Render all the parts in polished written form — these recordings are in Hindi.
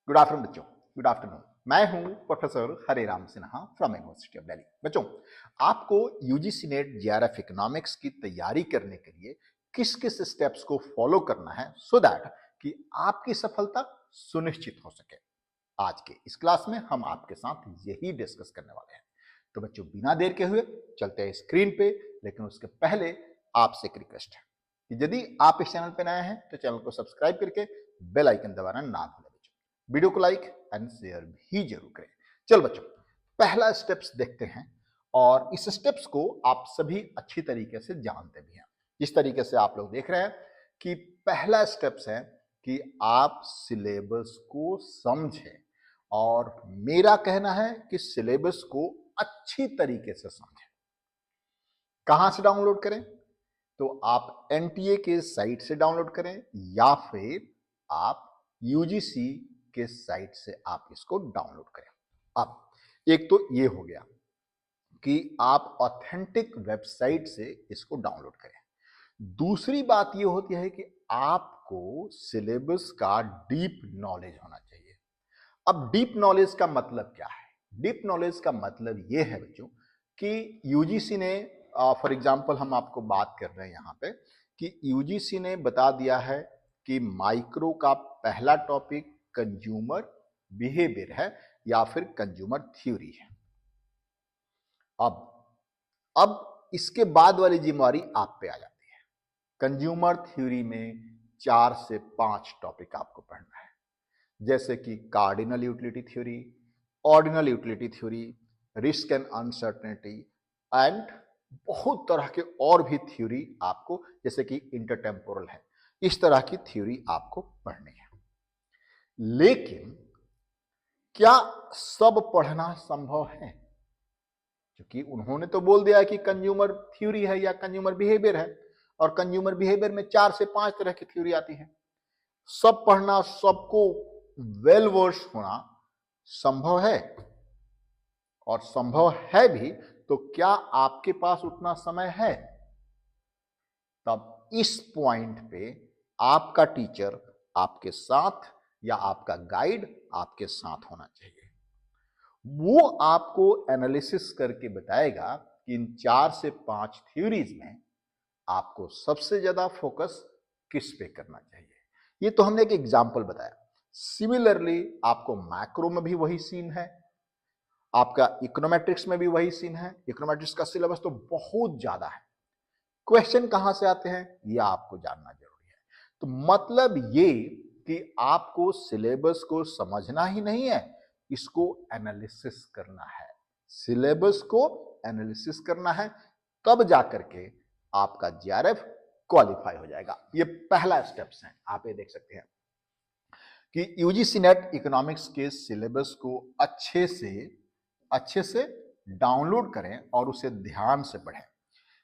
गुड आफ्टरनून बच्चों, गुड आफ्टरनून। मैं हूं professor Hareram Sinha from university of Delhi. बच्चों, आपको यूजीसी नेट जेआरएफ इकोनॉमिक्स की तैयारी करने के लिए किस किस स्टेप्स को फॉलो करना है सो दैट कि आपकी सफलता सुनिश्चित हो सके। आज के इस क्लास में हम आपके साथ यही डिस्कस करने वाले हैं। तो बच्चों, बिना देर के हुए चलते हैं स्क्रीन पे, लेकिन उसके पहले आपसे एक रिक्वेस्ट है कि यदि आप इस चैनल पर नए हैं तो चैनल को सब्सक्राइब करके बेल आइकन दबाना ना भूलें। वीडियो को लाइक एंड शेयर भी जरूर करें। चल बच्चों, पहला स्टेप्स देखते हैं और इस स्टेप्स को आप सभी अच्छी तरीके से जानते भी हैं। इस तरीके से आप लोग देख रहे हैं कि पहला स्टेप्स है कि आप सिलेबस को समझें, और मेरा कहना है कि सिलेबस को अच्छी तरीके से समझें। कहां से डाउनलोड करें? तो आप एनटीए के साइट से डाउनलोड करें या फिर आप यूजीसी के साइट से आप इसको डाउनलोड करें। अब एक तो ये हो गया कि आप ऑथेंटिक वेबसाइट से इसको डाउनलोड करें। दूसरी बात ये होती है कि आपको सिलेबस का डीप नॉलेज होना चाहिए। अब डीप नॉलेज का मतलब क्या है? डीप नॉलेज का मतलब ये है बच्चों कि यूजीसी ने, फॉर एग्जांपल हम आपको बात कर रहे हैं यहां पे कि यूजीसी ने बता दिया है कि माइक्रो का पहला टॉपिक कंज्यूमर बिहेवियर है या फिर कंज्यूमर थ्योरी है। अब इसके बाद वाली जिम्मेवारी आप पे आ जाती है। कंज्यूमर थ्योरी में 4 से 5 टॉपिक आपको पढ़ना है, जैसे कि cardinal utility theory, ordinal utility theory, risk and uncertainty and बहुत तरह के और भी थ्योरी आपको, जैसे कि इंटरटेम्पोरल है, इस तरह की थ्योरी आपको पढ़नी है। लेकिन क्या सब पढ़ना संभव है? क्योंकि उन्होंने तो बोल दिया कि कंज्यूमर थ्योरी है या कंज्यूमर बिहेवियर है, और कंज्यूमर बिहेवियर में 4 से 5 तरह की थ्योरी आती है। सब पढ़ना, सबको वेल वर्स होना संभव है, और संभव है भी तो क्या आपके पास उतना समय है? तब इस पॉइंट पे आपका टीचर आपके साथ या आपका गाइड आपके साथ होना चाहिए। वो आपको एनालिसिस करके बताएगा कि इन 4 से 5 थ्योरीज में आपको सबसे ज्यादा फोकस किस पे करना चाहिए। ये तो हमने एक एग्जाम्पल बताया। सिमिलरली आपको मैक्रो में भी वही सीन है, आपका इकोनोमेट्रिक्स में भी वही सीन है। इकोनोमेट्रिक्स का सिलेबस तो बहुत ज्यादा है। क्वेश्चन कहां से आते हैं ये आपको जानना जरूरी है। तो मतलब ये कि आपको सिलेबस को समझना ही नहीं है, इसको एनालिसिस करना है। सिलेबस को एनालिसिस करना है, तब जाकर के आपका जेआरएफ क्वालिफाई हो जाएगा। ये पहला स्टेप्स है। आप ये देख सकते हैं कि यूजीसी नेट इकोनॉमिक्स के सिलेबस को अच्छे से डाउनलोड करें और उसे ध्यान से पढ़ें।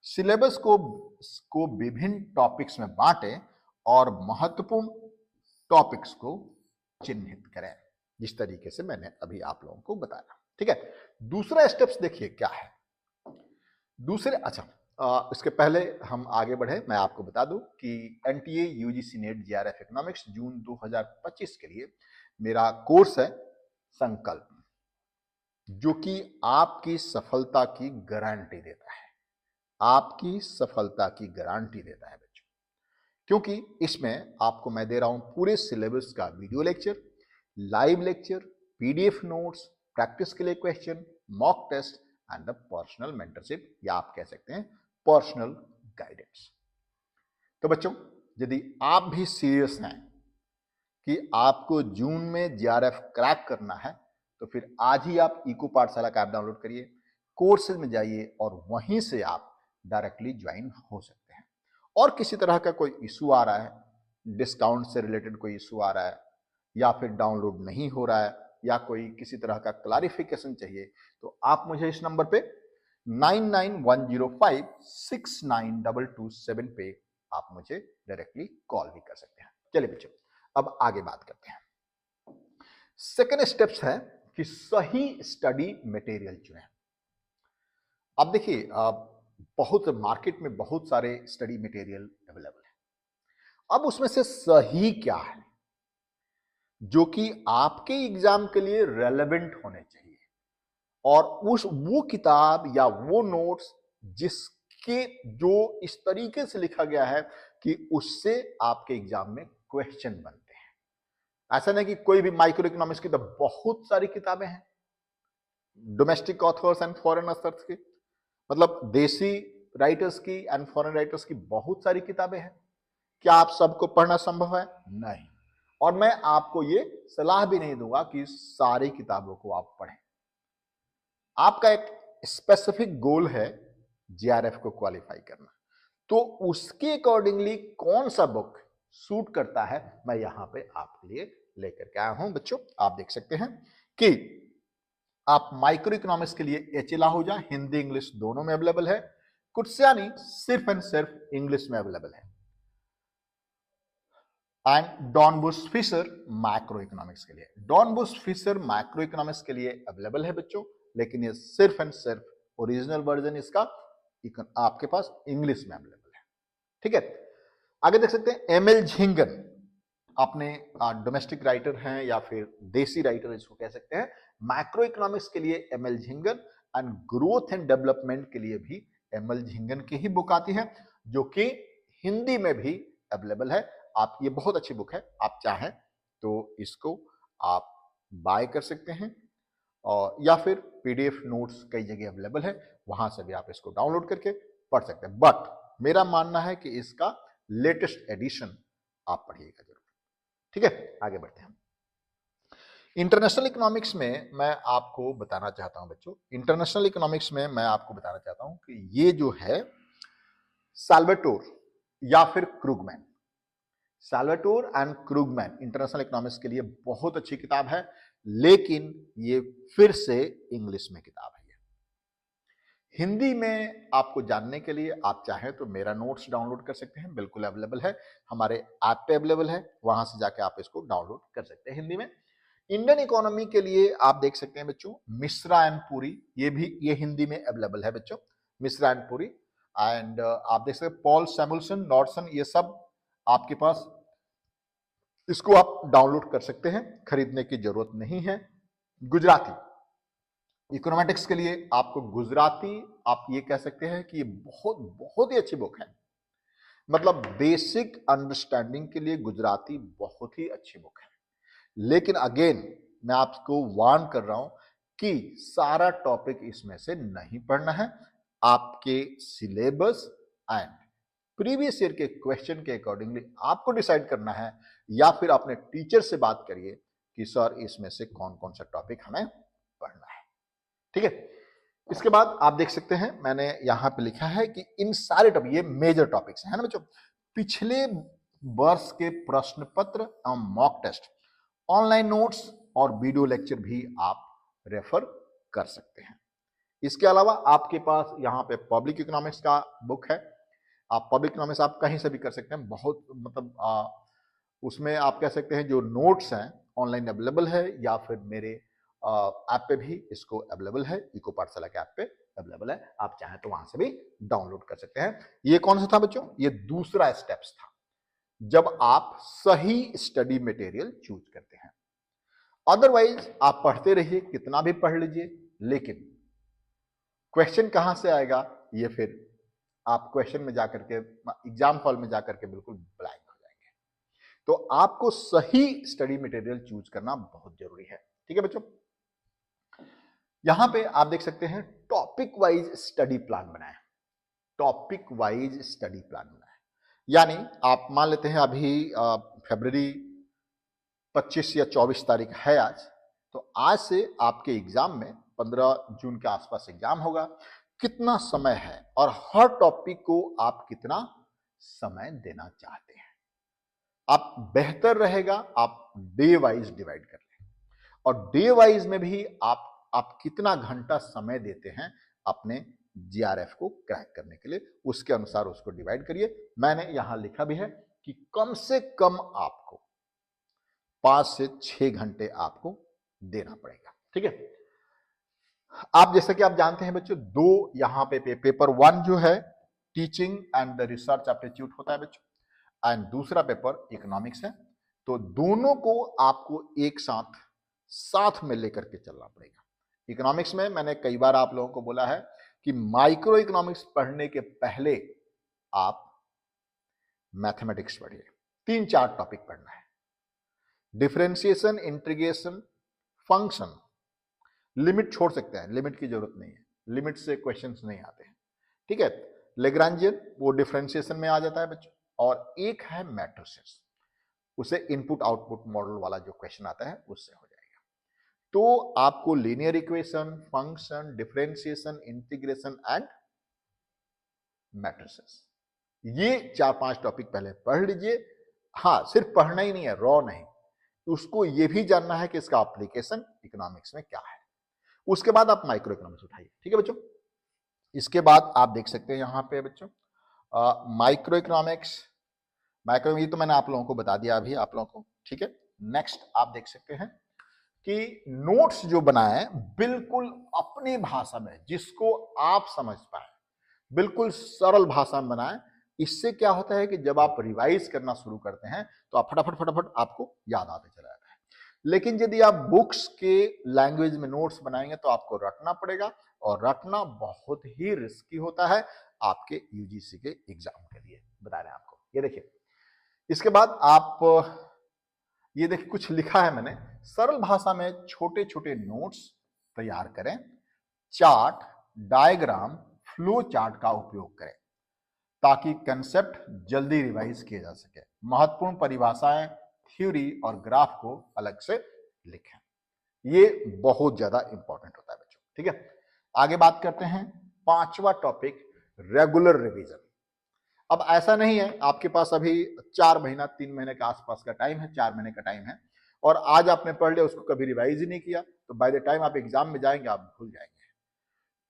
सिलेबस को विभिन्न टॉपिक्स में बांटें और महत्वपूर्ण टॉपिक्स को चिन्हित करें, जिस तरीके से मैंने अभी आप लोगों को बताया। ठीक है, दूसरा स्टेप्स देखिए क्या है। इसके पहले हम आगे बढ़े, मैं आपको बता दूं कि NTA UGC NET JRF economics June 2025 के लिए मेरा कोर्स है संकल्प, जो कि आपकी सफलता की गारंटी देता है। आपकी सफलता की गारंटी देता है बच्चों, क्योंकि इसमें आपको मैं दे रहा हूं पूरे सिलेबस का video lecture, live lecture, PDF notes, practice के लिए question, mock test and the personal mentorship, या आप कह सकते हैं पर्सनल गाइडेंस। तो बच्चों, यदि आप भी सीरियस हैं कि आपको जून में जेआरएफ क्रैक करना है, तो फिर आज ही आप इको पाठशाला का ऐप डाउनलोड करिए, कोर्सेज में जाइए और वहीं से आप डायरेक्टली ज्वाइन हो सकते हैं। और किसी तरह का कोई इशू आ रहा है, डिस्काउंट से रिलेटेड कोई इशू आ रहा है, या फिर डाउनलोड नहीं हो रहा है, या कोई किसी तरह का क्लैरिफिकेशन चाहिए, तो आप मुझे इस नंबर पे 9910569227 पे आप मुझे डायरेक्टली कॉल भी कर सकते हैं। चलिए बच्चों, अब आगे बात करते हैं। सेकेंड स्टेप्स है कि सही स्टडी मटेरियल चुनें। अब देखिए, बहुत मार्केट में बहुत सारे स्टडी मटेरियल अवेलेबल है। अब उसमें से सही क्या है? जो कि आपके एग्जाम के लिए रेलेवेंट होने चाहिए, और उस वो किताब या वो नोट्स जिसके जो इस तरीके से लिखा गया है कि उससे आपके एग्जाम में क्वेश्चन बनते हैं। ऐसा नहीं कि कोई भी माइक्रो इकोनॉमिक्स की तो बहुत सारी किताबें हैं, domestic authors and foreign authors की, मतलब देसी राइटर्स की एंड फॉरेन राइटर्स की बहुत सारी किताबें हैं। क्या आप सबको पढ़ना संभव है? नहीं। और मैं आपको ये सलाह भी नहीं दूंगा कि सारी किताबों को आप पढ़ें। आपका एक स्पेसिफिक गोल है जीआरएफ को क्वालिफाई करना, तो उसके अकॉर्डिंगली कौन सा बुक सूट करता है मैं यहां पे आपके लिए लेकर के आया हूं। बच्चों आप देख सकते हैं कि आप माइक्रो इकोनॉमिक्स के लिए एच लाहौजा हिंदी इंग्लिश दोनों में अवेलेबल है, कुर्सियानी सिर्फ एंड सिर्फ इंग्लिश में अवेलेबल है, and Dornbusch Fischer macroeconomics के लिए, Dornbusch Fischer macroeconomics के लिए अवेलेबल है बच्चों, लेकिन ये सिर्फ एंड सिर्फ ओरिजिनल वर्जन इसका आपके पास इंग्लिश में अवेलेबल है। ठीक है, आगे देख सकते हैं एमएल झिंगन, अपने डोमेस्टिक राइटर हैं या फिर देसी राइटर इसको कह सकते हैं। मैक्रो इकोनॉमिक्स के लिए ML Jhingan and growth and development के लिए भी एमएल झिंगन की ही बुक आती है, जो कि हिंदी में भी अवेलेबल है। आप ये बहुत अच्छी बुक है, आप चाहें तो इसको आप बाय कर सकते हैं, और या फिर पीडीएफ नोट्स कई जगह अवेलेबल है, वहां से भी आप इसको डाउनलोड करके पढ़ सकते हैं। बट मेरा मानना है कि इसका लेटेस्ट एडिशन आप पढ़िएगा जरूर। ठीक है, आगे बढ़ते हैं। इंटरनेशनल इकोनॉमिक्स में मैं आपको बताना चाहता हूं बच्चों, इंटरनेशनल इकोनॉमिक्स में मैं आपको बताना चाहता हूं कि ये जो है साल्वाटोर या फिर क्रूगमैन, साल्वाटोर एंड क्रूगमैन इंटरनेशनल इकोनॉमिक्स के लिए बहुत अच्छी किताब है, लेकिन ये फिर से इंग्लिश में किताब है। हिंदी में आपको जानने के लिए आप चाहें तो मेरा नोट्स डाउनलोड कर सकते हैं, बिल्कुल अवेलेबल है, हमारे ऐप पे अवेलेबल है, वहां से जाके आप इसको डाउनलोड कर सकते हैं हिंदी में। इंडियन इकोनॉमी के लिए आप देख सकते हैं बच्चों मिश्रा एंड पुरी, ये हिंदी में अवेलेबल है बच्चों, मिश्रा एंड पुरी, एंड आप देख सकते हैं पॉल सैमुअल्सन नॉर्सन, ये सब आपके पास, इसको आप डाउनलोड कर सकते हैं, खरीदने की जरूरत नहीं है। गुजराती इकोनॉमेटिक्स के लिए आपको गुजराती, आप ये कह सकते हैं कि ये बहुत बहुत ही अच्छी बुक है, मतलब बेसिक अंडरस्टैंडिंग के लिए गुजराती बहुत ही अच्छी बुक है। लेकिन अगेन मैं आपको वार्न कर रहा हूं कि सारा टॉपिक इसमें से नहीं पढ़ना है, आपके सिलेबस एंड प्रीवियस ईयर के क्वेश्चन के अकॉर्डिंगली आपको डिसाइड करना है, या फिर अपने टीचर से बात करिए कि सर इसमें से कौन कौन सा टॉपिक हमें पढ़ना है। ठीक है, इसके बाद आप देख सकते हैं मैंने यहां पे लिखा है कि इन सारे टॉपिक, ये मेजर टॉपिक्स हैं ना बच्चों, पिछले वर्ष के प्रश्न पत्र एवं मॉक टेस्ट, ऑनलाइन नोट्स और वीडियो लेक्चर भी आप रेफर कर सकते हैं। इसके अलावा आपके पास यहाँ पे पब्लिक इकोनॉमिक्स का बुक है, आप पब्लिक इकोनॉमिक्स आप कहीं से भी कर सकते हैं, बहुत मतलब उसमें आप कह सकते हैं जो नोट्स हैं ऑनलाइन अवेलेबल है, या फिर मेरे ऐप पे भी इसको अवेलेबल है, इको पाठशाला के ऐप पे अवेलेबल है, आप चाहें तो वहां से भी डाउनलोड कर सकते हैं। ये कौन सा था बच्चों? ये दूसरा स्टेप्स था, जब आप सही स्टडी मटेरियल चूज करते हैं। अदरवाइज आप पढ़ते रहिए, कितना भी पढ़ लीजिए, लेकिन क्वेश्चन कहां से आएगा ये फिर आप क्वेश्चन में जाकर के, एग्जाम हॉल में जाकर के बिल्कुल ब्लैंक हो जाएंगे। तो आपको सही स्टडी मटेरियल चूज करना बहुत जरूरी है। ठीक है बच्चों, यहां पे आप देख सकते हैं टॉपिक वाइज स्टडी प्लान बनाएं, टॉपिक वाइज स्टडी प्लान बनाएं, यानी आप मान लेते हैं अभी फरवरी 25 या 24 तारीख है आज, तो आज से आपके एग्जाम में 15 जून के आसपास एग्जाम होगा, कितना समय है और हर टॉपिक को आप कितना समय देना चाहते हैं। आप बेहतर रहेगा आप डे वाइज डिवाइड कर लें, और डे वाइज में भी आप कितना घंटा समय देते हैं अपने जीआरएफ को क्रैक करने के लिए, उसके अनुसार उसको डिवाइड करिए। मैंने यहां लिखा भी है कि कम से कम आपको 5 से 6 घंटे आपको देना पड़ेगा। ठीक है, आप जैसा कि आप जानते हैं बच्चों, दो यहां पे पेपर 1 जो है teaching and the research aptitude होता है बच्चों, एंड दूसरा पेपर इकोनॉमिक्स है। तो दोनों को आपको एक साथ साथ में लेकर के चलना पड़ेगा। इकोनॉमिक्स में मैंने कई बार आप लोगों को बोला है कि माइक्रो इकोनॉमिक्स पढ़ने के पहले आप मैथमेटिक्स पढ़िए। 3-4 टॉपिक पढ़ना है, डिफरेंशिएशन, इंटीग्रेशन, फंक्शन। लिमिट छोड़ सकते हैं, लिमिट की जरूरत नहीं है, लिमिट से क्वेश्चंस नहीं आते हैं, ठीक है। लेग्रांजियन वो डिफरेंशिएशन में आ जाता है बच्चों, और एक है मैट्रिसेस, उसे इनपुट आउटपुट मॉडल वाला जो क्वेश्चन आता है उससे हो जाएगा। तो आपको linear equation, function, differentiation, integration and matrices, ये 4-5 टॉपिक पहले पढ़ लीजिए। हाँ, सिर्फ पढ़ना ही नहीं है, रॉ नहीं, उसको ये भी जानना है कि इसका एप्लीकेशन इकोनॉमिक्स में क्या है। उसके बाद आप माइक्रो इकोनॉमिक्स उठाइए, ठीक है बच्चों। इसके बाद आप देख सकते हैं यहां पे बच्चों माइक्रो इकोनॉमिक्स, ये तो मैंने आप लोगों को बता दिया अभी आप लोगों को, ठीक है। नेक्स्ट आप देख सकते हैं कि नोट्स जो बनाए बिल्कुल अपनी भाषा में, जिसको आप समझ पाए, बिल्कुल सरल भाषा में बनाए। इससे क्या होता है कि जब आप रिवाइज करना शुरू करते हैं तो आप फटाफट फटाफट आपको याद आते चला जाता है। लेकिन यदि आप बुक्स के लैंग्वेज में नोट्स बनाएंगे तो आपको रटना पड़ेगा, और रटना बहुत ही रिस्की होता है आपके यूजीसी के एग्जाम के लिए, बता रहे हैं आपको। ये देखिए, इसके बाद आप ये देखिए कुछ लिखा है मैंने, सरल भाषा में छोटे छोटे नोट्स तैयार करें, चार्ट, डायग्राम, फ्लो चार्ट का उपयोग करें ताकि कंसेप्ट जल्दी रिवाइज किए जा सके। महत्वपूर्ण परिभाषाएं, थ्योरी और ग्राफ को अलग से लिखें। ये बहुत ज्यादा इंपॉर्टेंट होता है बच्चों, ठीक है। आगे बात करते हैं 5वां टॉपिक, रेगुलर रिवीजन। अब ऐसा नहीं है आपके पास अभी 4 महीना 3 महीने के आसपास का टाइम है, 4 महीने का टाइम है, और आज आपने पढ़ लिया, उसको कभी रिवाइज ही नहीं किया, तो बाय द टाइम आप एग्जाम में जाएंगे आप भूल जाएंगे।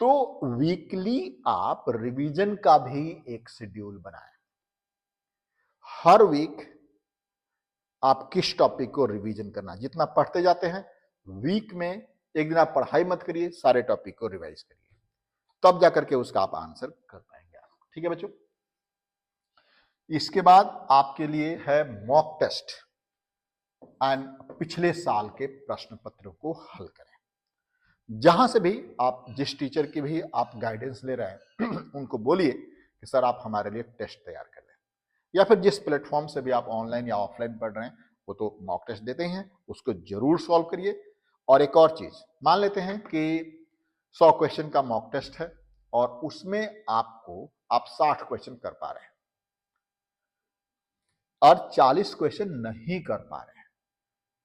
तो वीकली आप रिवीजन का भी एक शेड्यूल बनाएं। हर वीक आप किस टॉपिक को रिवीजन करना, जितना पढ़ते जाते हैं वीक में एक दिन आप पढ़ाई मत करिए, सारे टॉपिक को रिवाइज करिए, तब जाकर के उसका आप आंसर कर पाएंगे, ठीक है बच्चों। इसके बाद आपके लिए है मॉक टेस्ट एंड पिछले साल के प्रश्न पत्रों को हल करें। जहां से भी आप, जिस टीचर की भी आप गाइडेंस ले रहे हैं उनको बोलिए कि सर आप हमारे लिए टेस्ट तैयार कर दें, या फिर जिस प्लेटफॉर्म से भी आप ऑनलाइन या ऑफलाइन पढ़ रहे हैं वो तो मॉक टेस्ट देते ही हैं, उसको जरूर सॉल्व करिए। और एक और चीज, मान लेते हैं कि 100 क्वेश्चन का मॉक टेस्ट है और उसमें आप 60 क्वेश्चन कर पा रहे हैं और 40 क्वेश्चन नहीं कर पा रहे हैं,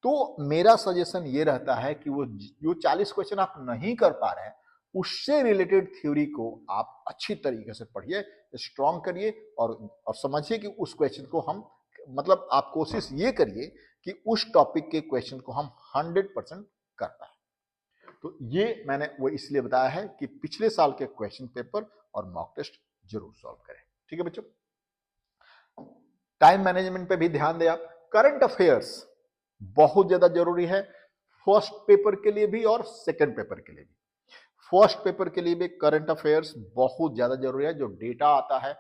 तो मेरा सजेशन ये रहता है कि वो जो 40 क्वेश्चन आप नहीं कर पा रहे हैं उससे रिलेटेड थ्योरी को आप अच्छी तरीके से पढ़िए, स्ट्रॉन्ग करिए, और समझिए कि उस क्वेश्चन को हम, मतलब आप कोशिश ये करिए कि उस टॉपिक के क्वेश्चन को हम 100% कर पाए। तो ये मैंने वो इसलिए बताया है कि पिछले साल के क्वेश्चन पेपर और मॉक टेस्ट जरूर सॉल्व करें, ठीक है बच्चों। टाइम मैनेजमेंट पे भी ध्यान दें आप। करंट अफेयर्स बहुत ज्यादा जरूरी है, फर्स्ट पेपर के लिए भी और सेकंड पेपर के लिए भी। फर्स्ट पेपर के लिए भी करंट अफेयर्स बहुत ज्यादा जरूरी है। जो डेटा आता है,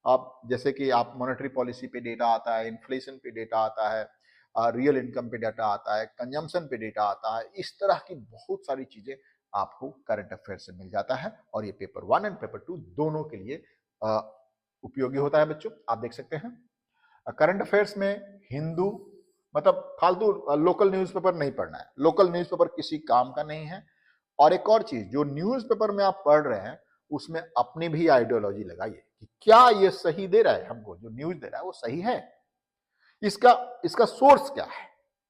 अब जैसे कि आप मॉनेटरी पॉलिसी पे डेटा आता है, इन्फ्लेशन पे डेटा आता है, रियल इनकम पे डेटा आता है, कंजम्पशन पे डेटा आता है, इस तरह की बहुत सारी चीजें आपको करंट अफेयर से मिल जाता है, और ये पेपर 1 एंड पेपर 2 दोनों के लिए उपयोगी होता है बच्चों। आप देख सकते हैं करंट अफेयर्स में हिंदू, मतलब फालतू लोकल न्यूज़पेपर नहीं पढ़ना है, लोकल न्यूज़पेपर किसी काम का नहीं है। और एक और चीज, जो न्यूज़पेपर में आप पढ़ रहे हैं उसमें अपनी भी आइडियोलॉजी लगाइए कि क्या ये सही दे रहा है, हमको जो न्यूज दे रहा है वो सही है, इसका सोर्स क्या है,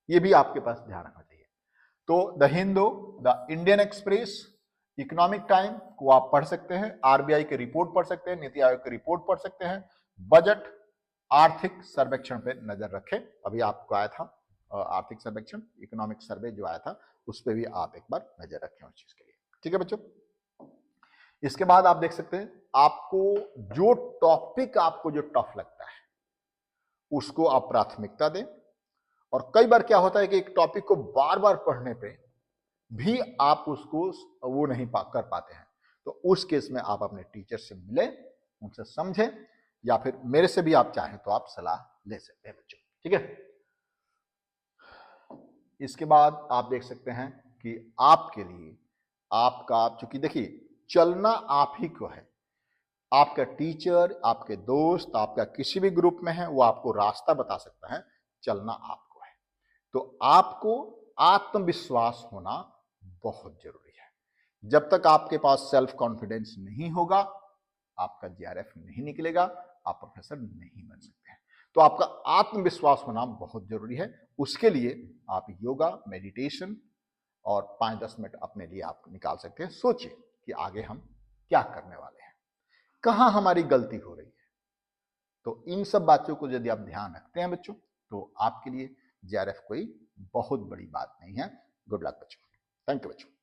ये भी आपके पास ध्यान रखना चाहिए। तो the Hindu, the Indian express, economic time को आप पढ़ सकते हैं, आरबीआई के रिपोर्ट पढ़ सकते हैं, नीति आयोग के रिपोर्ट पढ़ सकते हैं, बजट, आर्थिक सर्वेक्षण पे नजर रखें। अभी आपको आया था आर्थिक सर्वेक्षण, इकोनॉमिक सर्वे जो आया था, उस पर भी आप एक बार नजर रखें उस चीज के लिए, ठीक है बच्चों। इसके बाद आप देख सकते हैं आपको जो टॉपिक आपको जो टफ लगता है उसको आप प्राथमिकता दें। और कई बार क्या होता है कि एक टॉपिक को बार बार पढ़ने पे भी आप उसको वो नहीं कर पाते हैं, तो उस केस में आप अपने टीचर से मिलें, उनसे समझें, या फिर मेरे से भी आप चाहें तो आप सलाह ले सकते हैं बच्चों, ठीक है। इसके बाद आप देख सकते हैं कि आपके लिए आपका, चूंकि देखिए चलना आप ही को है, आपका टीचर, आपके दोस्त, आपका किसी भी ग्रुप में है वो आपको रास्ता बता सकता है, चलना आपको है। तो आपको आत्मविश्वास होना बहुत जरूरी है। जब तक आपके पास सेल्फ कॉन्फिडेंस नहीं होगा, आपका जीआरएफ नहीं निकलेगा, आप प्रोफेसर नहीं बन सकते हैं। तो आपका आत्मविश्वास होना बहुत जरूरी है। उसके लिए आप योगा, मेडिटेशन और 5-10 मिनट अपने लिए आप निकाल सकते हैं। सोचिए कि आगे हम क्या करने वाले हैं, कहां हमारी गलती हो रही है। तो इन सब बातों को यदि आप ध्यान रखते हैं बच्चों, तो आपके लिए जीआरएफ कोई बहुत बड़ी बात नहीं है। गुड लक बच्चों। थैंक यू बच्चों।